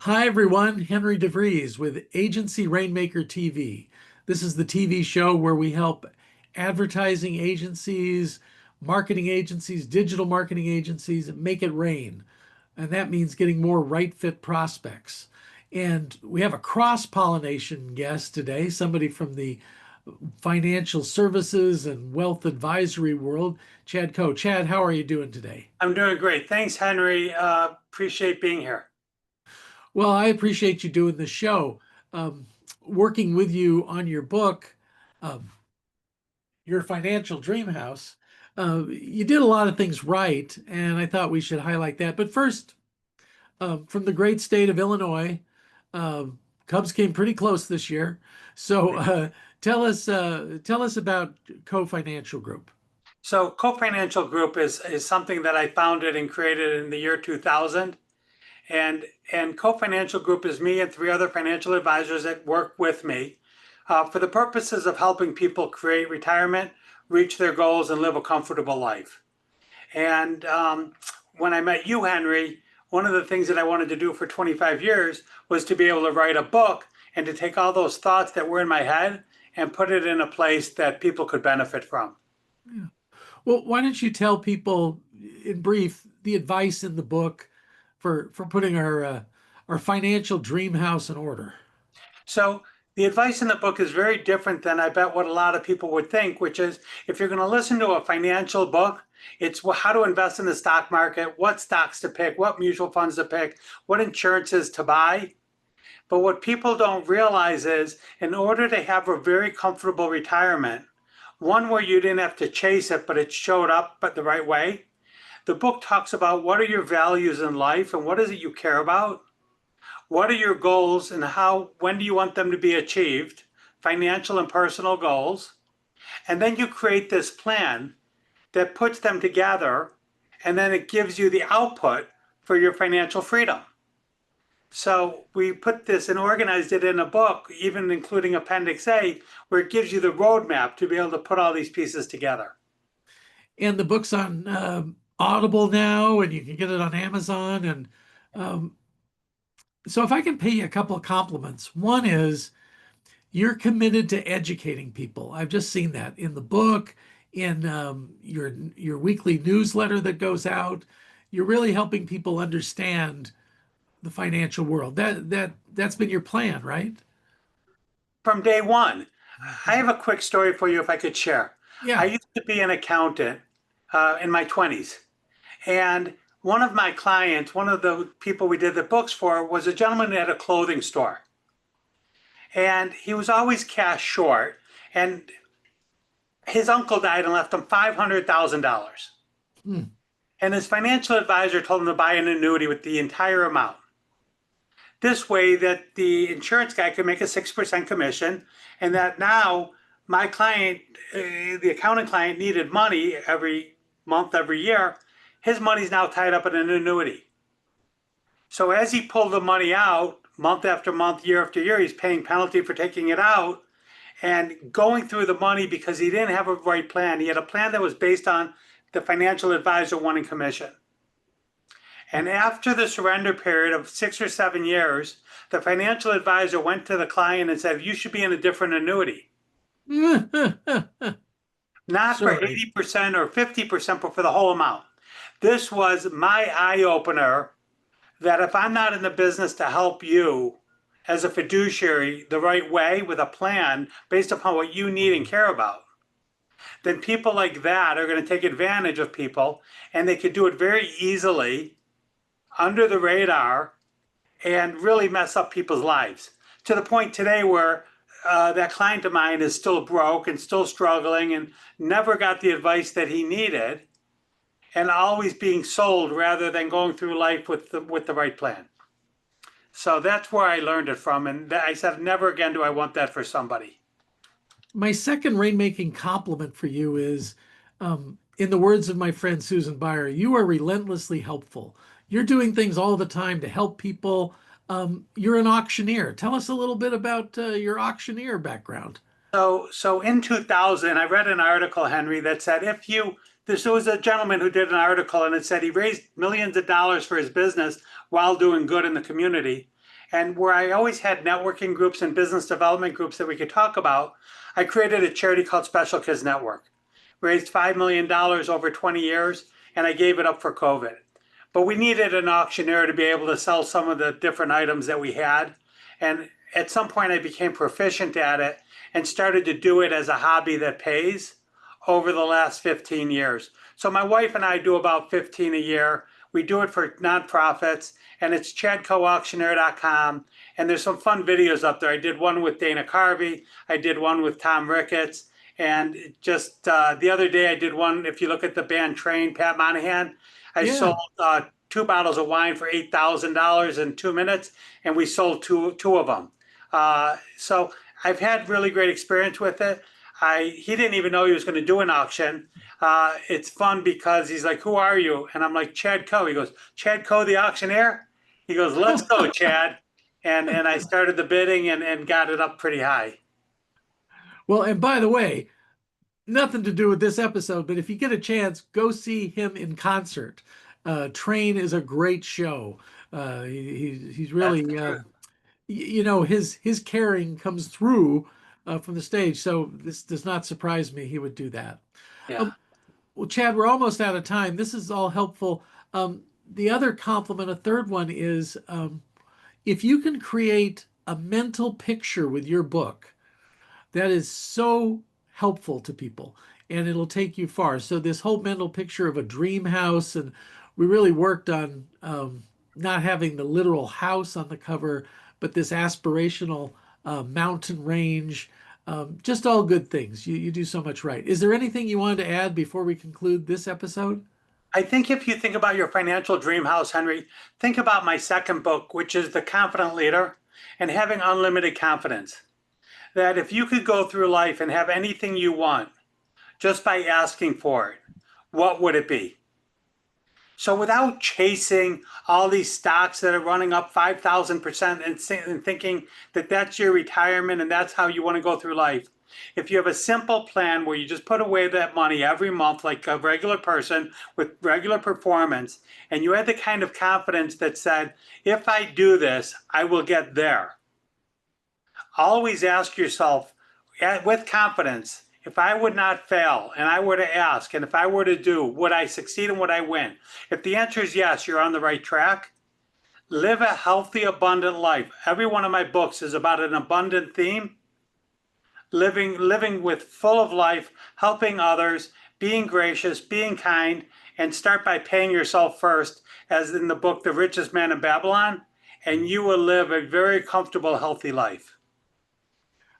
Hi, everyone. Henry DeVries with Agency Rainmaker TV. This is the TV show where we help advertising agencies, marketing agencies, digital marketing agencies make it rain. And that means getting more right fit prospects. And we have a cross pollination guest today, somebody from the financial services and wealth advisory world, Chad Coe. Chad, how are you doing today? I'm doing great. Thanks, Henry. Appreciate being here. Well, I appreciate you doing the show. Um, Working with you on your book, um, Your Financial Dream House, you did a lot of things right, and I thought we should highlight that. But first, from the great state of Illinois, uh, Cubs came pretty close this year. So tell us about Co Financial Group. So, Coe Financial Group is something that I founded and created in the year 2000. And Coe Financial Group is me and three other financial advisors that work with me for the purposes of helping people create retirement, reach their goals, and live a comfortable life. And when I met you, Henry, one of the things that I wanted to do for 25 years was to be able to write a book and to take all those thoughts that were in my head and put it in a place that people could benefit from. Yeah. Well, why don't you tell people in brief the advice in the book for putting our financial dream house in order? So the advice in the book is very different than I bet what a lot of people would think, which is if you're going to listen to a financial book, it's how to invest in the stock market, what stocks to pick, what mutual funds to pick, what insurances to buy. But what people don't realize is in order to have a very comfortable retirement, one where you didn't have to chase it, but it showed up but the right way. The book talks about what are your values in life and what is it you care about? What are your goals and when do you want them to be achieved? Financial and personal goals. And then you create this plan that puts them together and then it gives you the output for your financial freedom. So we put this and organized it in a book, even including Appendix A, where it gives you the roadmap to be able to put all these pieces together. And the book's on Audible now, and you can get it on Amazon. And um, so, if I can pay you a couple of compliments, one is you're committed to educating people. I've just seen that in the book, in your weekly newsletter that goes out. You're really helping people understand the financial world. That's been your plan, right? From day one, I have a quick story for you if I could share. I Yeah. used to be an accountant in my 20s. And one of my clients, one of the people we did the books for, was a gentleman at a clothing store. And he was always cash short. And his uncle died and left him $500,000. Hmm. And his financial advisor told him to buy an annuity with the entire amount. This way that the insurance guy could make a 6% commission, and that now my client, the accounting client, needed money every month, every year. His money's now tied up in an annuity. So as he pulled the money out month after month, year after year, he's paying penalty for taking it out and going through the money because he didn't have a right plan. He had a plan that was based on the financial advisor wanting commission. And after the surrender period of 6 or 7 years, the financial advisor went to the client and said, you should be in a different annuity, not for Sorry. 80% or 50%, but for the whole amount. This was my eye opener that if I'm not in the business to help you as a fiduciary the right way with a plan based upon what you need and care about, then people like that are going to take advantage of people and they could do it very easily under the radar and really mess up people's lives to the point today where that client of mine is still broke and still struggling and never got the advice that he needed and always being sold rather than going through life with the right plan. So that's where I learned it from. And I said, never again do I want that for somebody. My second rainmaking compliment for you is, in the words of my friend Susan Byer, you are relentlessly helpful. You're doing things all the time to help people. You're an auctioneer. Tell us a little bit about your auctioneer background. So in 2000, I read an article, Henry, that said there was a gentleman who did an article and it said he raised millions of dollars for his business while doing good in the community. And where I always had networking groups and business development groups that we could talk about, I created a charity called Special Kids Network. Raised $5 million over 20 years, and I gave it up for COVID. But we needed an auctioneer to be able to sell some of the different items that we had. And at some point, I became proficient at it and started to do it as a hobby that pays over the last 15 years. So my wife and I do about 15 a year. We do it for nonprofits, and it's chadcoeauctioneer.com. And there's some fun videos up there. I did one with Dana Carvey. I did one with Tom Ricketts. And just the other day, I did one. If you look at the band Train, Pat Monahan, I Yeah. sold 2 bottles of wine for $8,000 in 2 minutes, and we sold two of them. So I've had really great experience with it. He didn't even know he was going to do an auction. It's fun because he's like, "Who are you?" And I'm like, "Chad Coe." He goes, "Chad Coe, the auctioneer." He goes, "Let's go, Chad." And I started the bidding and got it up pretty high. Well, and by the way, nothing to do with this episode, but if you get a chance, go see him in concert. Train is a great show. He's That's really the truth. his caring comes through from the stage. So this does not surprise me. He would do that. Yeah. Um, well, Chad, we're almost out of time. This is all helpful. The other compliment, a third one, is if you can create a mental picture with your book, that is so helpful to people and it'll take you far. So this whole mental picture of a dream house, and we really worked on not having the literal house on the cover, but this aspirational mountain range. Just all good things. You do so much right. Is there anything you wanted to add before we conclude this episode? I think if you think about your financial dream house, Henry, think about my second book, which is The Confident Leader and having unlimited confidence. That if you could go through life and have anything you want just by asking for it, what would it be? So without chasing all these stocks that are running up 5,000% and thinking that that's your retirement and that's how you want to go through life, if you have a simple plan where you just put away that money every month like a regular person with regular performance, and you had the kind of confidence that said, if I do this, I will get there. Always ask yourself with confidence, if I would not fail and I were to ask, and if I were to do, would I succeed and would I win? If the answer is yes, you're on the right track. Live a healthy, abundant life. Every one of my books is about an abundant theme. Living with full of life, helping others, being gracious, being kind, and start by paying yourself first, as in the book, The Richest Man in Babylon, and you will live a very comfortable, healthy life.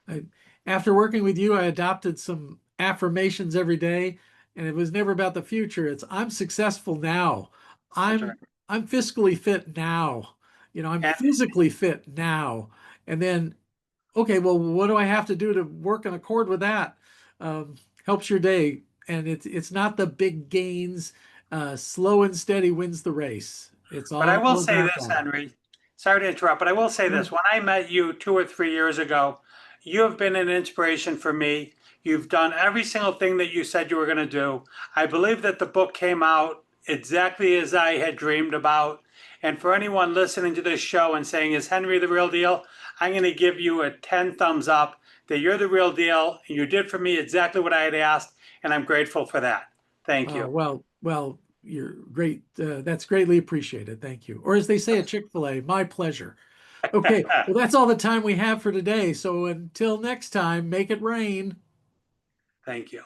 I, After working with you, I adopted some affirmations every day, and it was never about the future. It's I'm successful now. That's right. I'm fiscally fit now. I'm And physically fit now. And then, okay, well, what do I have to do to work in accord with that? Helps your day, and it's not the big gains. Slow and steady wins the race. It's But I will all say about this, that. Henry. Sorry to interrupt, but I will say this. When I met you 2 or 3 years ago, you have been an inspiration for me. You've done every single thing that you said you were going to do. I believe that the book came out exactly as I had dreamed about. And for anyone listening to this show and saying, is Henry the real deal? I'm going to give you a 10 thumbs up that you're the real deal. And you did for me exactly what I had asked. And I'm grateful for that. Thank you. Well, you're great. That's greatly appreciated. Thank you. Or as they say at Chick-fil-A, my pleasure. Okay, well, that's all the time we have for today. So until next time, make it rain. Thank you.